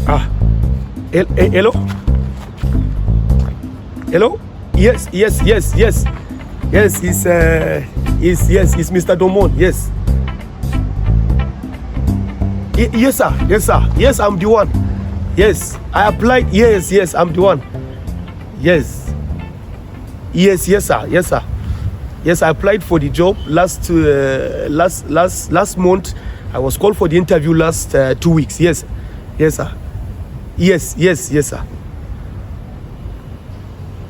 Ah, hello? Hello? Yes. Yes, it's Mr. Domon. Yes. Yes, sir. Yes, I'm the one. Yes, I applied. Yes, I'm the one. Yes, sir. Yes, I applied for the job last month. I was called for the interview last 2 weeks. Yes, sir. Yes, sir.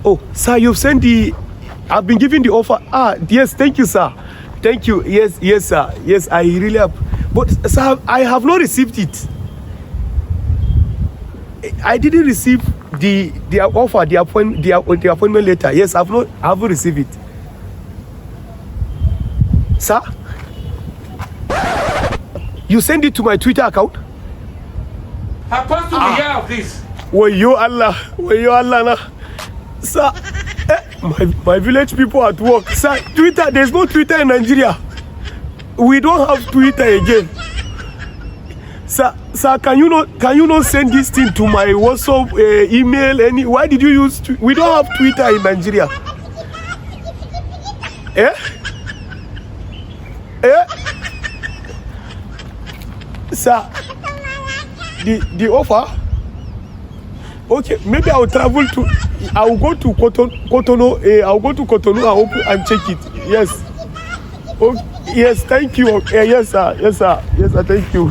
Oh, sir, you've sent I've been given the offer. Yes, thank you, sir. Thank you. Yes, sir. Yes, I really have. But, sir, I have not received it. I didn't receive the offer, the appointment letter. Yes, I haven't received it. Sir? You send it to my Twitter account? Supposed to be here of this. Wayo Allah na. Sir, my village people at work. Sir, Twitter, there's no Twitter in Nigeria. We don't have Twitter again. Sir, can you not send this thing to my WhatsApp, email? Why did you use? We don't have Twitter in Nigeria. Sir, the offer. Okay, maybe I will go to Cotonou. I'll go to Cotonou and check it. Yes. Okay. Yes, thank you. Yes, sir. Thank you.